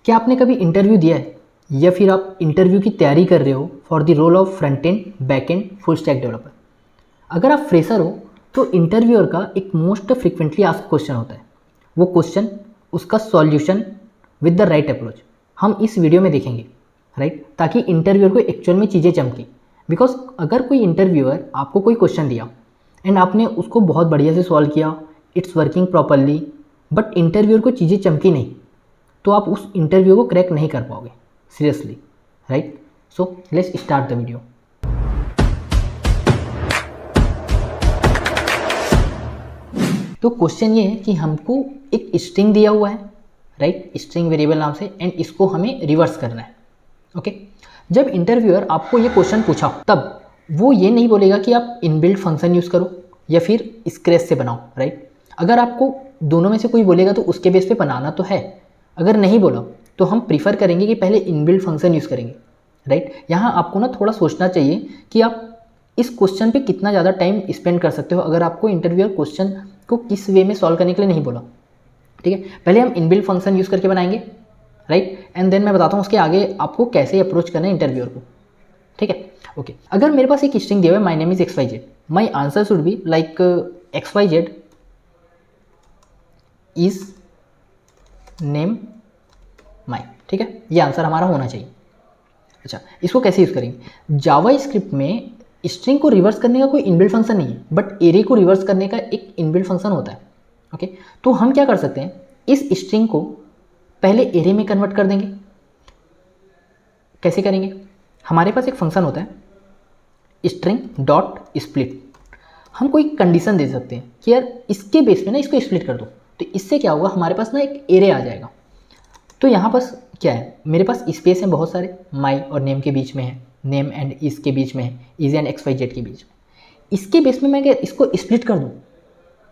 क्या आपने कभी इंटरव्यू दिया है या फिर आप इंटरव्यू की तैयारी कर रहे हो for the role of front end back end full stack developer? अगर आप फ्रेशर हो तो इंटरव्यूअर का एक मोस्ट फ्रिक्वेंटली आस्क्ड क्वेश्चन होता है, वो क्वेश्चन उसका solution with the right approach हम इस वीडियो में देखेंगे, राइट, ताकि इंटरव्यूअर को एक्चुअल में चीज़ें चमकी। बिकॉज अगर कोई इंटरव्यूअर आपको कोई क्वेश्चन दिया एंड आपने उसको बहुत बढ़िया से सॉल्व किया, it's working properly, but interviewer को चीज़ें चमकी नहीं, तो आप उस इंटरव्यू को क्रैक नहीं कर पाओगे seriously, right. So let's start the video. तो क्वेश्चन ये है कि हमको एक स्ट्रिंग दिया हुआ है, राइट, स्ट्रिंग वेरिएबल नाम से, एंड इसको हमें रिवर्स करना है। ओके, जब इंटरव्यूअर आपको ये क्वेश्चन पूछा तब वो ये नहीं बोलेगा कि आप इनबिल्ट फंक्शन यूज़ करो या फिर स्क्रैच से बनाओ, राइट। अगर आपको दोनों में से कोई बोलेगा तो उसके बेस पे बनाना तो है, अगर नहीं बोला तो हम प्रीफर करेंगे कि पहले इनबिल्ट फंक्शन यूज़ करेंगे, राइट। यहाँ आपको ना थोड़ा सोचना चाहिए कि आप इस क्वेश्चन पे कितना ज़्यादा टाइम स्पेंड कर सकते हो अगर आपको इंटरव्यूअर क्वेश्चन को किस वे में सॉल्व करने के लिए नहीं बोला, ठीक है। पहले हम इनबिल्ट फंक्शन यूज़ करके बनाएंगे, राइट, एंड देन मैं बताता हूँ उसके आगे आपको कैसे अप्रोच करना है इंटरव्यूअर को, ठीक है। ओके, अगर मेरे पास एक स्ट्रिंग दिया हुआ है, माई name is XYZ, my answer should be like XYZ is name माई, ठीक है, ये आंसर हमारा होना चाहिए। अच्छा, इसको कैसे यूज़ करेंगे? जावा स्क्रिप्ट में स्ट्रिंग को रिवर्स करने का कोई इनबिल्ट फंक्शन नहीं है, बट एरे को रिवर्स करने का एक इनबिल्ट फंक्शन होता है। ओके, तो हम क्या कर सकते हैं, इस स्ट्रिंग को पहले एरे में कन्वर्ट कर देंगे। कैसे करेंगे? हमारे पास एक फंक्शन होता है स्ट्रिंग डॉट स्प्लिट। हम कोई कंडीशन दे सकते हैं कि यार इसके बेस पे ना इसको स्प्लिट कर दो, तो इससे क्या होगा, हमारे पास ना एक एरे आ जाएगा। तो यहाँ पास क्या है, मेरे पास स्पेस है बहुत सारे, माई और नेम के बीच में है, नेम एंड इज के बीच में है, इज एंड XYZ के बीच में। इसके बेस में मैं क्या इसको स्प्लिट कर दूँ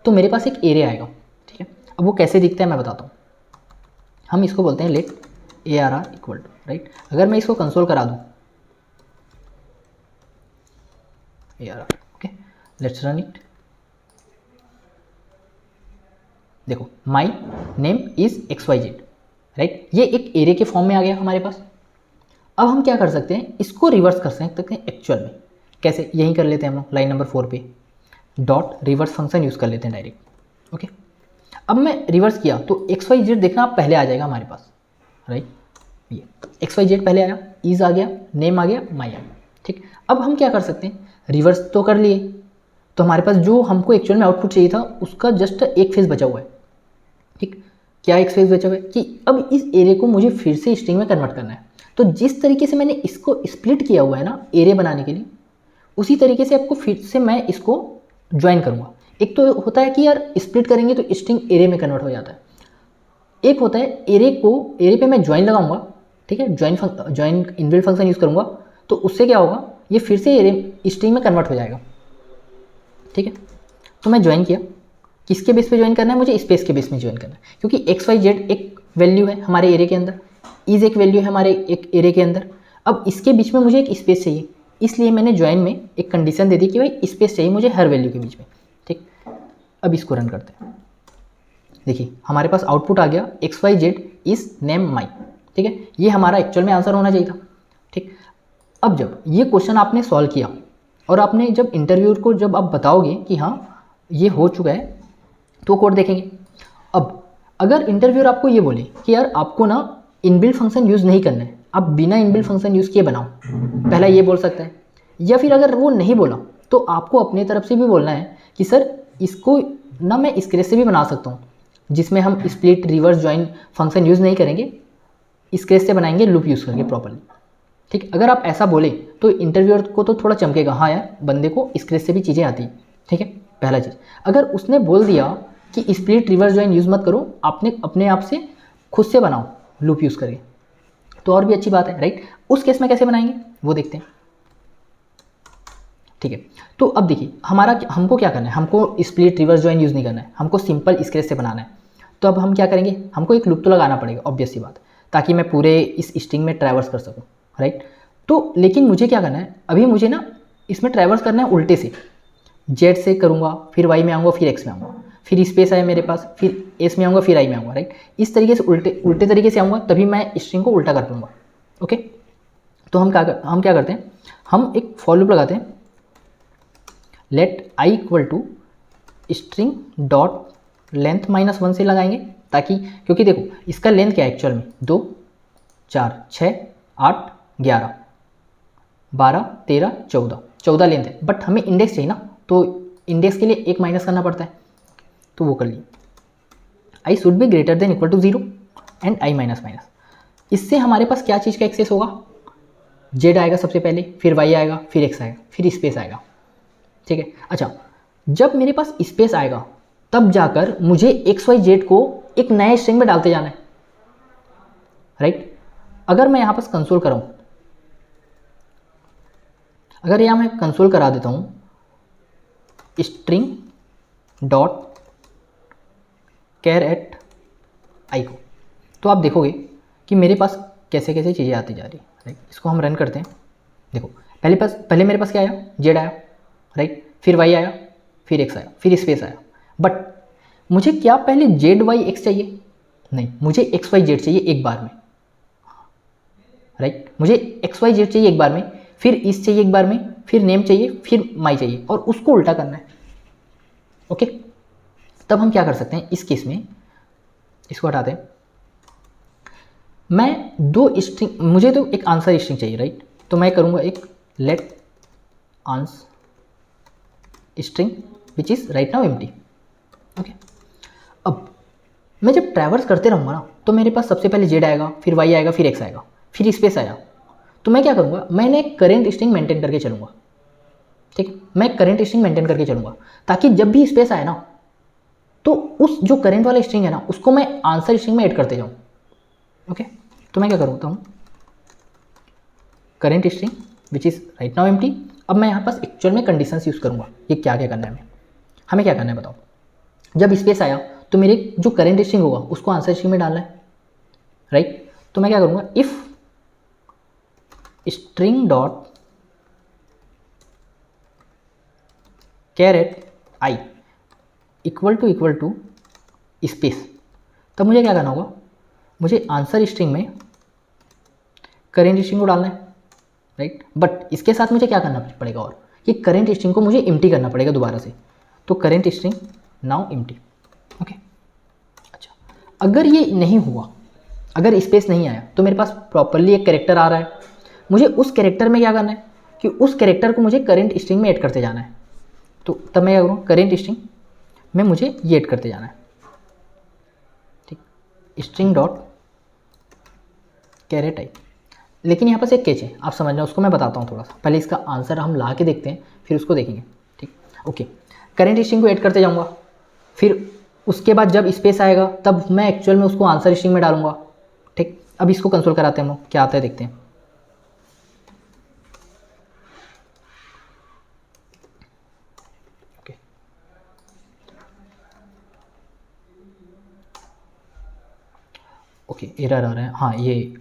तो मेरे पास एक एरे आएगा, ठीक है। अब वो कैसे दिखता है मैं बताता हूँ। हम इसको बोलते हैं let ARR equal to, right. अगर मैं इसको कंसोल करा दूँ ARR, okay, let's run it. देखो, my name is XYZ, right, ये एक एरे के फॉर्म में आ गया हमारे पास। अब हम क्या कर सकते हैं, इसको रिवर्स कर सकते हैं एक्चुअल में। कैसे? यही कर लेते हैं हम लोग लाइन नंबर 4 पे, डॉट रिवर्स फंक्शन यूज़ कर लेते हैं डायरेक्ट। ओके, अब मैं रिवर्स किया तो XYZ देखना आप पहले आ जाएगा हमारे पास, राइट। ये XYZ पहले आया, इज आ गया, नेम आ गया, माई आ गया, ठीक। अब हम क्या कर सकते हैं, रिवर्स तो कर लिए, तो हमारे पास जो हमको एक्चुअल में आउटपुट चाहिए था उसका जस्ट एक फेज बचा हुआ है, ठीक। क्या एक फेज बचा हुआ है कि अब इस एरे को मुझे फिर से स्ट्रिंग में कन्वर्ट करना है। तो जिस तरीके से मैंने इसको स्प्लिट किया हुआ है ना एरे बनाने के लिए, उसी तरीके से आपको फिर से मैं इसको ज्वाइन करूँगा। एक तो होता है कि यार स्प्लिट करेंगे तो स्ट्रिंग एरे में कन्वर्ट हो जाता है, एक होता है एरे पे मैं ज्वाइन लगाऊंगा, ठीक है, ज्वाइन इनबिल्ट फंक्शन यूज़ करूँगा, तो उससे क्या होगा, ये फिर से एरे स्ट्रिंग में कन्वर्ट हो जाएगा, ठीक है। तो मैं ज्वाइन किया, किसके बेस पे ज्वाइन करना है, मुझे स्पेस के बेस में ज्वाइन करना है, क्योंकि XYZ एक वैल्यू है हमारे एरे के अंदर, इज एक वैल्यू है हमारे एक एरे के अंदर। अब इसके बीच में मुझे एक स्पेस चाहिए, इसलिए मैंने ज्वाइन में एक कंडीशन दे दी कि भाई स्पेस चाहिए मुझे हर वैल्यू के बीच में, ठीक। अब इसको रन करते हैं, देखिए हमारे पास आउटपुट आ गया XYZ इज नेम माई, ठीक है, ये हमारा एक्चुअल में आंसर होना चाहिए था, ठीक। अब जब ये क्वेश्चन आपने सॉल्व किया और आपने जब इंटरव्यूअर को जब आप बताओगे कि हाँ ये हो चुका है, तो कोड देखेंगे। अब अगर इंटरव्यूअर आपको ये बोले कि यार आपको ना इनबिल्ट फंक्शन यूज़ नहीं करना है, आप बिना इनबिल्ट फंक्शन यूज़ किए बनाओ, पहला ये बोल सकता है। या फिर अगर वो नहीं बोला तो आपको अपने तरफ से भी बोलना है कि सर इसको ना मैं स्क्रैच से भी बना सकता हूँ, जिसमें हम split reverse join function use नहीं करेंगे, स्क्रैच से बनाएंगे लूप यूज़ करके प्रॉपर्ली, ठीक। अगर आप ऐसा बोले तो इंटरव्यूअर को तो थोड़ा चमकेगा, हाँ यार बंदे को स्क्रैच से भी चीज़ें आती हैं, ठीक है, पहला चीज़। अगर उसने बोल दिया कि स्प्लिट रिवर्स ज्वाइन यूज़ मत करो, आपने अपने आप से खुद से बनाओ लूप यूज़ करके, तो और भी अच्छी बात है, राइट। उस केस में कैसे बनाएंगे वो देखते हैं, ठीक है। तो अब देखिए हमको क्या करना है, हमको स्प्लिट रिवर्स ज्वाइन यूज़ नहीं करना है, हमको सिंपल स्क्रैच से बनाना है। तो अब हम क्या करेंगे, हमको एक लूप तो लगाना पड़ेगा, ऑब्वियस सी बात, ताकि मैं पूरे इस स्ट्रिंग में ट्रैवर्स कर सकूँ, राइट। तो लेकिन मुझे क्या करना है, अभी मुझे ना इसमें ट्रैवर्स करना है उल्टे से, Z से करूँगा, फिर Y में आऊँगा, फिर X में आऊँगा। फिर स्पेस आया मेरे पास, फिर एस में आऊँगा, फिर आई में आऊँगा, राइट। इस तरीके से उल्टे तरीके से आऊँगा, तभी मैं स्ट्रिंग को उल्टा कर पाऊँगा। ओके, तो हम क्या करते हैं, हम एक फॉर लूप लगाते हैं, let I equal to string dot length -1 से लगाएंगे, ताकि, क्योंकि देखो इसका लेंथ क्या है एक्चुअल में, 2 4 6 8 11 12 13 14 लेंथ है, बट हमें इंडेक्स चाहिए ना, तो इंडेक्स के लिए एक माइनस करना पड़ता है, तो वो कर लिए। I should be greater than equal to 0 and I minus minus. इससे हमारे पास क्या चीज़ का एक्सेस होगा, जेड आएगा सबसे पहले, फिर वाई आएगा, फिर एक्स आएगा, फिर स्पेस आएगा, ठीक है। अच्छा, जब मेरे पास स्पेस आएगा तब जाकर मुझे एक्स वाई जेड को एक नए स्ट्रिंग में डालते जाना है, राइट। अगर मैं यहाँ पर कंसोल कराऊँ, अगर यहाँ मैं कंसोल करा देता हूँ स्ट्रिंग डॉट कैर एट आई को, तो आप देखोगे कि मेरे पास कैसे कैसे चीज़ें आती जा रही है, राइट। इसको हम रन करते हैं। देखो पहले मेरे पास क्या आया, जेड आया, राइट, फिर वाई आया, फिर एक्स आया, फिर स्पेस आया, बट मुझे क्या पहले जेड वाई एक्स चाहिए, नहीं, मुझे एक्स वाई जेड चाहिए एक बार में, राइट। मुझे एक्स वाई जेड चाहिए एक बार में, फिर इस चाहिए एक बार में, फिर नेम चाहिए, फिर माई चाहिए, और उसको उल्टा करना है। ओके, तब हम क्या कर सकते हैं इस केस में, इसको हटाते हैं। मैं दो स्ट्रिंग, मुझे तो एक आंसर स्ट्रिंग चाहिए, राइट, तो मैं करूंगा एक let answer string which is right now empty. Okay, अब मैं जब ट्रैवर्स करते रहूँगा ना, तो मेरे पास सबसे पहले जेड आएगा, फिर वाई आएगा, फिर एक्स आएगा, फिर स्पेस आया, तो मैं क्या करूँगा, मैंने एक करेंट स्ट्रिंग मेंटेन करके चलूँगा, ठीक, मैं करंट स्ट्रिंग मेंटेन करके चलूँगा, ताकि जब भी स्पेस आए ना, तो उस जो करंट वाला स्ट्रिंग है ना, उसको मैं आंसर स्ट्रिंग में ऐड करते जाऊँ। ओके, तो मैं क्या करता हूँ, current string which is right now empty. अब मैं यहाँ पास एक्चुअल में कंडीशंस यूज़ करूँगा, ये क्या क्या करना है, हमें क्या करना है बताओ। जब स्पेस आया तो मेरे जो करंट स्ट्रिंग होगा उसको आंसर स्ट्रिंग में डालना है, राइट। तो मैं क्या करूँगा, if string dot caret I equal to space, तब मुझे क्या करना होगा, मुझे आंसर स्ट्रिंग में करेंट स्ट्रिंग को डालना है, राइट। बट इसके साथ मुझे क्या करना पड़ेगा, और कि करेंट स्ट्रिंग को मुझे एम्प्टी करना पड़ेगा दोबारा से, तो current string now empty. Okay, अच्छा, अगर ये नहीं हुआ, अगर स्पेस नहीं आया, तो मेरे पास प्रॉपरली एक कैरेक्टर आ रहा है, मुझे उस कैरेक्टर में क्या करना है कि उस कैरेक्टर को मुझे करेंट स्ट्रिंग में ऐड करते जाना है। तो तब मैं क्या करूँ, करेंट स्ट्रिंग में मुझे ये ऐड करते जाना है, ठीक, स्ट्रिंग डॉट कैरेट आई। लेकिन यहाँ पर एक कैच है, आप समझना, उसको मैं बताता हूँ थोड़ा सा, पहले इसका आंसर हम ला के देखते हैं, फिर उसको देखेंगे, ठीक। ओके, करेंट स्ट्रिंग को ऐड करते जाऊँगा, फिर उसके बाद जब स्पेस आएगा तब मैं एक्चुअल में उसको आंसर स्ट्रिंग में डालूंगा, ठीक। अब इसको कंसोल कराते हैं हम लोग, क्या आता है देखते हैं। ओके, ओके, एरर आ रहा है, हाँ ये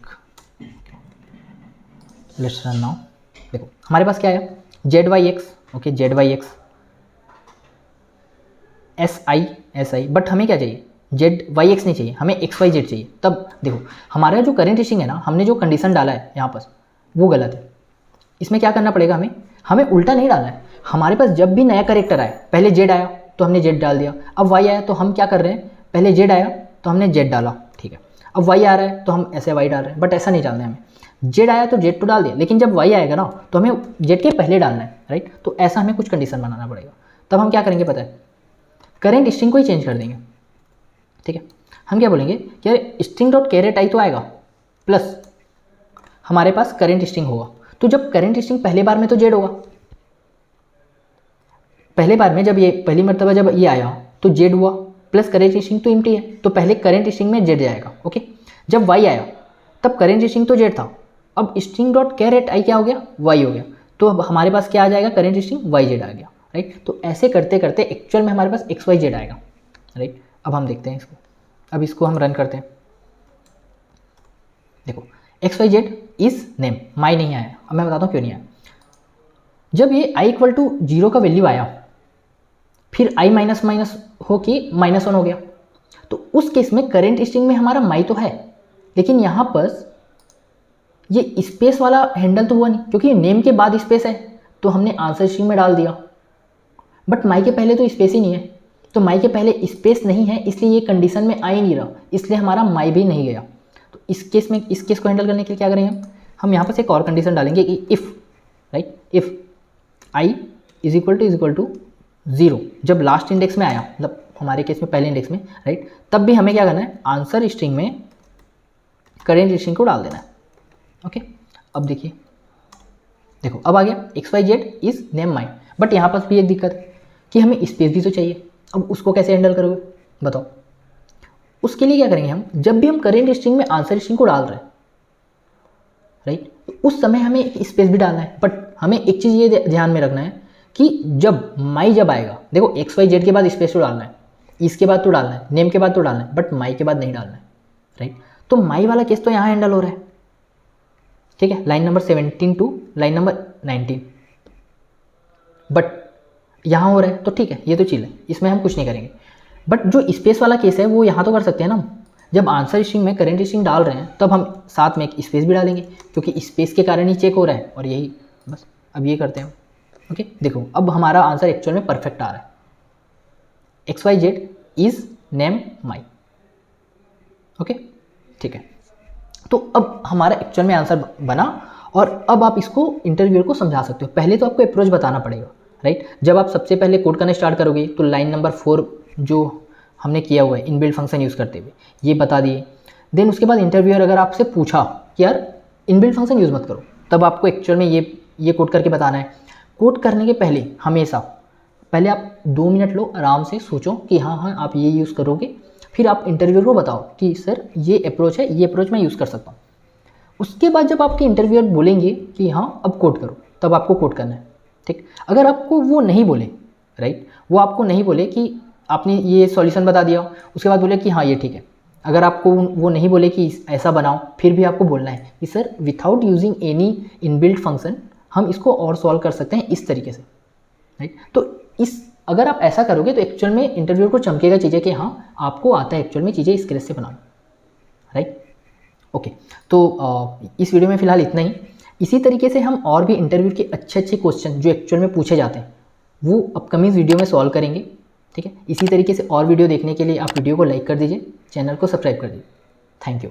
लेट्स रन नाउ। देखो हमारे पास क्या है, Z Y X, okay, Z Y X S I, but हमें क्या चाहिए, जेड वाई एक्स नहीं चाहिए, हमें एक्स वाई जेड चाहिए। तब देखो हमारा जो करंट स्ट्रिंग है ना, हमने जो कंडीशन डाला है यहाँ पर वो गलत है। इसमें क्या करना पड़ेगा, हमें उल्टा नहीं डालना है। हमारे पास जब भी नया करेक्टर आए, पहले जेड आया तो हमने जेड डाल दिया, अब वाई आया तो हम क्या कर रहे हैं, पहले जेड आया तो हमने जेड डाला, ठीक है। अब वाई आ रहा है तो हम ऐसे वाई डाल रहे हैं, बट ऐसा नहीं डालना है हमें। जेड आया तो जेड तो डाल दिया, लेकिन जब वाई आएगा ना तो हमें जेड के पहले डालना है, राइट। तो ऐसा हमें कुछ कंडीशन बनाना पड़ेगा। तब हम क्या करेंगे पता है, करेंट स्ट्रिंग को ही चेंज कर देंगे, ठीक है। हम क्या बोलेंगे कि यार स्ट्रिंग डॉट कैरेट आई तो आएगा, प्लस हमारे पास करेंट स्ट्रिंग होगा। तो जब करेंट स्ट्रिंग पहले बार में तो जेड होगा, पहले बार में जब ये पहली मरतबा जब ये आया तो जेड हुआ, प्लस करेंट स्ट्रिंग तो एम्प्टी है, तो पहले करेंट स्ट्रिंग में जेड जाएगा, ओके। जब वाई आया तब करेंट स्ट्रिंग तो जेड था, अब स्ट्रिंग डॉट कैरेट आई क्या हो गया, वाई हो गया, तो अब हमारे पास क्या आ जाएगा, करेंट स्ट्रिंग वाई जेड आ गया, राइट। तो ऐसे करते करते एक्चुअल में हमारे पास एक्स वाई जेड आएगा, राइट। अब हम देखते हैं इसको, अब इसको हम रन करते हैं। देखो X Y Z is name, my नहीं आया। अब मैं बताता हूँ क्यों नहीं आया। जब ये आई इक्वल टू 0 का वैल्यू आया, फिर आई माइनस माइनस हो कि -1 हो गया। तो उस केस में करेंट स्ट्रिंग में हमारा माई तो है, लेकिन यहाँ पर ये स्पेस वाला हैंडल तो हुआ नहीं, क्योंकि नेम के बाद स्पेस है तो हमने आंसर स्ट्रिंग में डाल दिया, बट माई के पहले तो स्पेस ही नहीं है। तो माई के पहले स्पेस नहीं है, इसलिए ये कंडीशन में आ ही नहीं रहा, इसलिए हमारा माई भी नहीं गया। तो इस केस में, इस केस को हैंडल करने के लिए क्या करेंगे हम यहाँ पर से एक और कंडीशन डालेंगे कि if, right, if I is equal to 0 जब लास्ट इंडेक्स में आया, मतलब हमारे केस में पहले इंडेक्स में, राइट, तब भी हमें क्या करना है, आंसर स्ट्रिंग में करेंट स्ट्रिंग को डाल देना है। ओके, अब देखिए, देखो अब आ गया XYZ is name my, but यहाँ पर भी एक दिक्कत है कि हमें स्पेस भी तो चाहिए। अब उसको कैसे हैंडल करोगे बताओ? उसके लिए क्या करेंगे हम, जब भी हम करेंट स्ट्रिंग में आंसर स्ट्रिंग को डाल रहे हैं, राइट, तो उस समय हमें एक स्पेस भी डालना है, बट हमें एक चीज़ ये ध्यान में रखना है कि जब माई जब आएगा, देखो XYZ के बाद स्पेस तो डालना है, इसके बाद तो डालना है, नेम के बाद तो डालना है, बट माई के बाद नहीं डालना है, राइट। तो माई वाला केस तो यहाँ हैंडल हो रहा है, ठीक है, line number 17 to line number 19, but यहाँ हो रहा है तो ठीक है, ये तो चिल है, इसमें हम कुछ नहीं करेंगे। बट जो स्पेस वाला केस है वो यहाँ तो कर सकते हैं ना, जब आंसर स्ट्रिंग में करेंट स्ट्रिंग डाल रहे हैं तब हम साथ में एक स्पेस भी डालेंगे, क्योंकि स्पेस के कारण ही चेक हो रहा है, और यही बस अब ये करते हैं। ओके, देखो अब हमारा आंसर एक्चुअल में परफेक्ट आ रहा है, XYZ is name my. Okay, ठीक है, तो अब हमारा एक्चुअल में आंसर बना, और अब आप इसको इंटरव्यूअर को समझा सकते हो। पहले तो आपको अप्रोच बताना पड़ेगा, राइट। जब आप सबसे पहले कोड करना स्टार्ट करोगे तो लाइन नंबर 4 जो हमने किया हुआ है इनबिल्ट फंक्शन यूज़ करते हुए, ये बता दिए। देन उसके बाद इंटरव्यूअर अगर आपसे पूछा कि यार इनबिल्ट फंक्शन यूज़ मत करो, तब आपको एक्चुअल में ये कोड करके बताना है। कोड करने के पहले हमेशा पहले आप 2 मिनट लो, आराम से सोचो कि हाँ आप ये यूज़ करोगे, फिर आप इंटरव्यूअर को बताओ कि सर ये अप्रोच है, ये अप्रोच मैं यूज़ कर सकता हूँ। उसके बाद जब आपके इंटरव्यूअर बोलेंगे कि हाँ अब कोड करो, तब आपको कोड करना है, ठीक। अगर आपको वो नहीं बोले, राइट, वो आपको नहीं बोले कि आपने ये सॉल्यूशन बता दिया, उसके बाद बोले कि हाँ ये ठीक है, अगर आपको वो नहीं बोले कि ऐसा बनाओ, फिर भी आपको बोलना है कि sir without using any inbuilt function हम इसको और सॉल्व कर सकते हैं इस तरीके से, राइट। तो अगर आप ऐसा करोगे तो एक्चुअल में इंटरव्यूअर को चमकेगा चीज़ें कि हाँ आपको आता है एक्चुअल में चीज़ें इस तरह से बनाना, राइट। ओके, तो इस वीडियो में फ़िलहाल इतना ही। इसी तरीके से हम और भी इंटरव्यू के अच्छे क्वेश्चन जो एक्चुअल में पूछे जाते हैं वो अपकमिंग वीडियो में सॉल्व करेंगे, ठीक है। इसी तरीके से और वीडियो देखने के लिए आप वीडियो को लाइक कर दीजिए, चैनल को सब्सक्राइब कर दीजिए। Thank you.